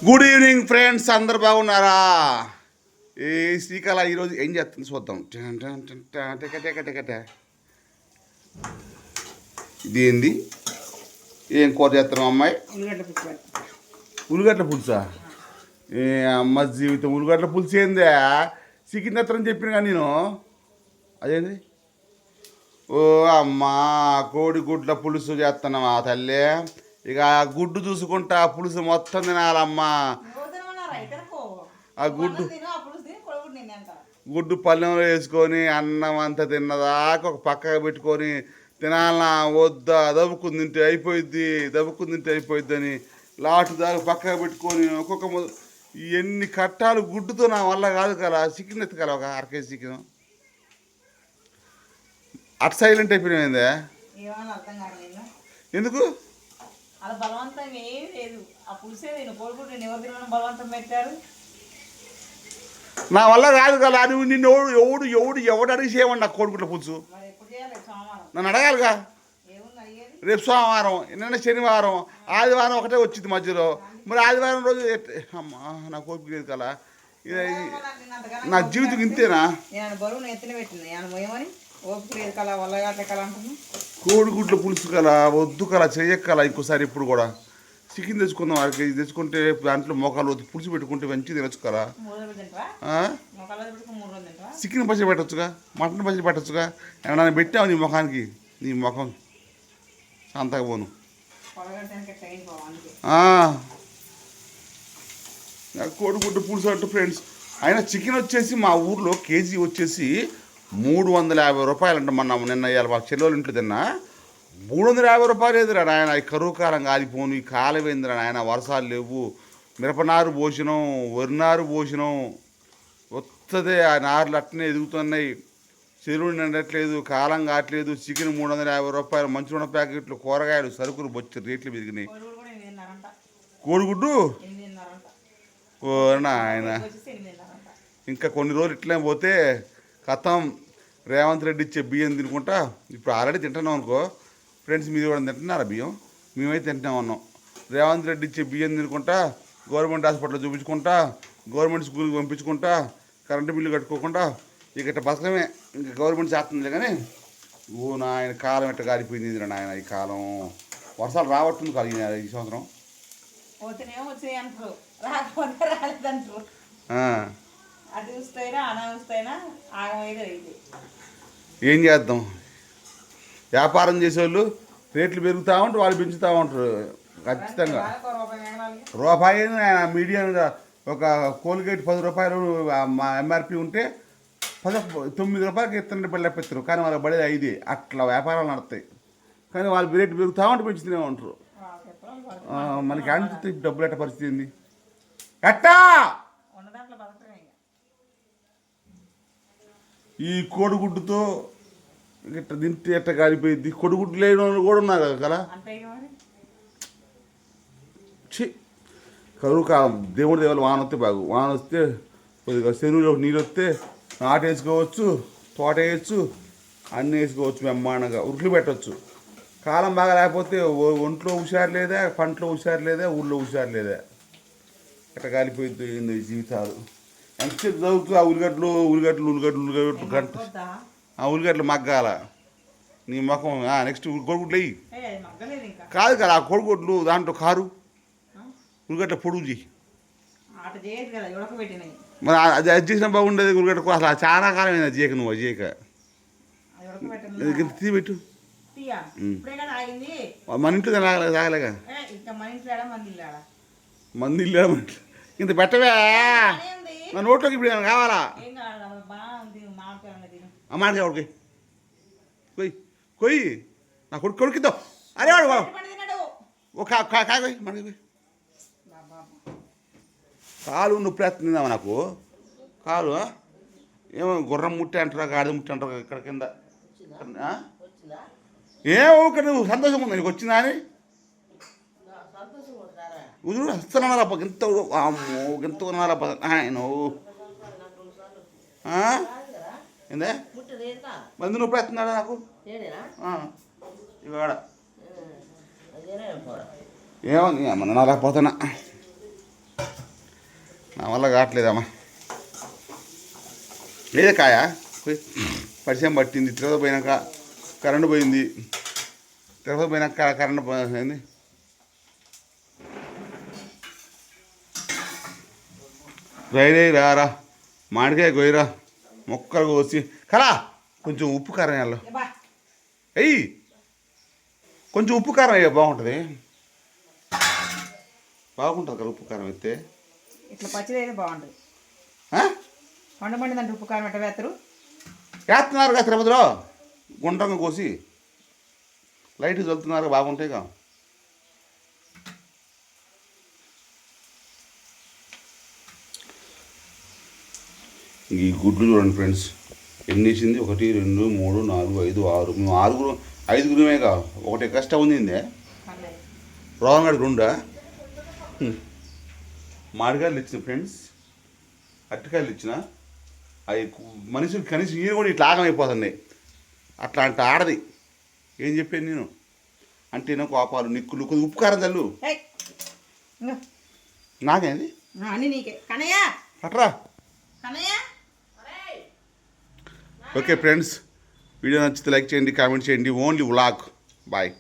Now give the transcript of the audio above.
Good evening friends, అందరు బాగున్నారా? ఈ శ్రీకళ ఈరోజు ఏం చేస్తుంది చూద్దాం. ఇది ఏంది? ఏం కూర చేస్తున్నాం అమ్మాయి? ఉల్లిగడ్డ పులుసా? ఏ అమ్మ జీవితం, ఉల్లిగడ్డ పులుసు ఏందే? చికెన్ తెత్తరని చెప్పిన కానీ నేను అదేంది? ఓ అమ్మా, కోడి గుడ్ల పులుసు చేస్తున్నావా తల్లి? ఇక గుడ్డు చూసుకుంటా పులుసు మొత్తం తినాలమ్మా. ఆ గుడ్డు పల్లెంలో వేసుకొని అన్నం అంతా తిన్నదాకా ఒక పక్కగా పెట్టుకొని తినాలన్నా వద్దా? దవ్వుకుని తింటే అయిపోయిద్ది అని లాస్ట్ దాకా పక్కగా పెట్టుకొని ఒక్కొక్క ఎన్ని కట్టాలు గుడ్డుతో నా వల్ల కాదు కదా. చికెన్ ఎత్తుకల ఒక అరకేజీ చికెన్ అటు సైలెంట్ అయిపోయిందే ఎందుకు? అలా బలవంతం ఏం లేదు. ఆ పులుసే నేను కోడిగుడ్డు ఎవరు తినడం బలవంతం పెట్టారు. నా వల్ల కాదు కదా. నువ్వు నిన్ను ఎవడు అడిగి చేయమండి నాకు కోడిగుడ్ల పులుసు? నన్ను అడగాలిగా. రేపు సోమవారం, నిన్న శనివారం, ఆదివారం ఒకటే వచ్చింది మధ్యలో. మరి ఆదివారం రోజు అమ్మా నాకు ఓపిక లేదు కదా. నా జీవితం ఇంతేనా? బరువు ఎత్తున పెట్టింది ఓపిక లేదు కల వల్లగాట్ల కల అంటున్నా. కోడిగుడ్ల పులుసు కల వద్దు కల చెయ్యక్కల ఇంకోసారి ఇప్పుడు కూడా చికెన్ తెచ్చుకుందాం. వారికి తెచ్చుకుంటే దాంట్లో మోకాలు పులుసు పెట్టుకుంటే మంచిగా తినొచ్చు కదా. చికెన్ పచ్చడి పెట్టచ్చుగా, మటన్ పచ్చడి పెట్టచ్చుగా. ఏమన్నా పెట్టావు నీ ముఖానికి? నీ ముఖం అంతగా పోను. కోడిగుడ్డ పులుసు అంటే ఫ్రెండ్స్, అయినా చికెన్ వచ్చేసి మా ఊర్లో కేజీ వచ్చేసి 350 రూపాయలు అంట. నిన్న ఇవాళ మా చెల్లెలు ఇంట్లో తిన్నా 350 రూపాయలు ఎదురా నాయన. ఈ కరువు కాలం కాలిపోను, ఈ కాలం ఏందిరా నాయన. వర్షాలు లేవు, మిరపనారు పోసినాం, వరినారు పోసినాం, వస్తుంది ఆ నారులు అట్నే ఎదుగుతున్నాయి. చెరువులు నిండట్లేదు, కాలం కావట్లేదు. చికెన్ 350 రూపాయలు, మంచి ఉన్న ప్యాకెట్లు, కూరగాయలు, సరుకులు బొచ్చి రేట్లు పెరిగినాయి. కోడిగుడ్డు ఓ నాయన, ఇంకా కొన్ని రోజులు ఇట్లే పోతే కథం. రేవంత్ రెడ్డి ఇచ్చే బియ్యం తినుకుంటా ఇప్పుడు ఆల్రెడీ తింటున్నాం అనుకో ఫ్రెండ్స్. మీరు కూడా తింటున్నారా బియ్యం? మేమైతే తింటున్నాం ఉన్నాం. రేవంత్ రెడ్డి ఇచ్చే బియ్యం తినుకుంటా, గవర్నమెంట్ హాస్పిటల్లో చూపించుకుంటా, గవర్నమెంట్ స్కూల్కి పంపించుకుంటా, కరెంటు బిల్లు కట్టుకోకుండా ఇక బతకమే. ఇంకా గవర్నమెంట్ చేస్తుంది కానీ ఓ నాయన కాలం ఎట్ట కాలిపోయింది నాయన. ఈ కాలం వర్షాలు రావట్టుంది కలిగిన ఈ సంవత్సరం. ఏం చేద్దాం? వ్యాపారం చేసేవాళ్ళు రేట్లు పెరుగుతూ ఉంటారు, వాళ్ళు పెంచుతూ ఉంటారు ఖచ్చితంగా. రూపాయి మీడియంగా ఒక కోల్గేట్ 10 రూపాయలు ఎంఆర్పి ఉంటే 9 రూపాయలకి ఇత్తనం పళ్ళు పెడతారు. కానీ వాళ్ళకి పడేది 5. అట్లా వ్యాపారాలు నడుస్తాయి. కానీ వాళ్ళు రేట్లు పెరుగుతూ ఉంటే పెంచుతూనే ఉంటారు. మనకి అంత డబ్బులు ఎట్ట పరిస్థితి ఏంది ఎట్టా? ఈ కోడిగుడ్డుతో ఇట్లా తింటే ఎట్ట కాలిపోయింది. కోడిగుడ్డు లేని వాళ్ళు కూడా ఉన్నారు కదా. కరువు కాలం, దేవుడి దేవుళ్ళు వాన వస్తే బాగు. వాన వస్తే కొద్దిగా చెరువులో నీళ్ళు వస్తే నాటు వేసుకోవచ్చు, తోట వేయచ్చు, అన్నీ వేసుకోవచ్చు. బ్రహ్మాండంగా ఉరుకులు పెట్టవచ్చు. కాలం బాగా లేకపోతే ఒంట్లో హుషారు లేదా, పంటలో హుషారు లేదా, ఊళ్ళో హుషారు లేదా. ఎట్ట కాలిపోయింది ఏంది జీవితాలు. ఎంతసేపు చదువుతూ ఆ ఉల్లిగడ్డలు గంట ఆ ఉల్లిగడ్డలు మగ్గాల నీ ముఖం. నెక్స్ట్ కోడిగుడ్లు అయ్యి కాదు కదా. ఆ కోడిగుడ్లు దాంట్లో కారు ఉల్లిగడ్డ పొడుగు చేయి. మరి అది చేసినా బాగుండేది. ఉల్లిగడ్డ అసలు చాలా కాలం అయింది అది చేయక. నువ్వు అది చేయక తీపెట్టు. మన ఇంట్లో తాగలేగా. మంది ఇల్లు ఇంత పెట్టవే నా నోట్లోకి. ఇప్పుడు ఏమైనా కావాలా? మామిడికాయ కొడుకు కొయ్యి నా కొడుకుద్దాం. అరే వాడు ఒక కాయ కొయ్యి మనకి. కాలు నొప్పి వేస్తుందామా నాకు. కాలు ఏమో గుర్రం ముట్టి అంటారా, గాడిద ముట్టి అంటారా ఇక్కడ కింద. ఇక్కడ నువ్వు సంతోషం ఉందా నీకు వచ్చిందా అని? వస్తున్నారప్ప ఎంత ఎంత ఉన్నారప్ప ఆయన ఏందే మంది నొప్పి వేస్తున్నాడా నాకు ఇవాడ. ఏమో ఏమన్నా రాకపోతున్నా. నా వల్ల కావట్లేదమ్మా. ఏదే కాయ పరిచయం పట్టింది. తిరగ పోయినాక కరెంటు పోయింది. తిరగ పోయినాక కరెంటు పోయింది. రైరే రారా మామిడికాయ కొయ్యరా మొక్కలు కోసి కరా కొంచెం ఉప్పు కారం వేయాలి. ఎయ్యి కొంచెం ఉప్పు కారం అయ్యా బాగుంటుంది. బాగుంటుంది కదా ఉప్పు కారం అయితే. ఇట్లా పచ్చిది అయితే బాగుంటుంది. వండమండి ఉప్పు కారం ఎట్ట వేస్తారు? వేస్తున్నారు కదా తిరుపతిలో గుండ్రంగా కోసి లైట్ చల్లుతున్నారు బాగుంటాయిగా. ఈ గుడ్లు చూడండి ఫ్రెండ్స్ ఎన్ని వేసింది. 1 2 3 4 5 6 మేము 5గురుమేగా. ఒకటి ఎక్స్ట్రా ఉంది. రోహన్ గడికి 2 మామిడికాయలు ఇచ్చిన ఫ్రెండ్స్. అరటికాయలు ఇచ్చిన అవి మనుషులు కనీసం ఈయన కూడా ఇట్లా ఆగమైపోతున్నాయి. అట్లా అంటే ఆడది ఏం చెప్పాను నేను అంటే కోపాలు నిక్కులు కొద్ది ఉప్పు కారం చల్లు. నాకేంది అట్రా. ఓకే ఫ్రెండ్స్, వీడియో నచ్చితే లైక్ చేయండి, కామెంట్ చేయండి. Only vlog. బాయ్.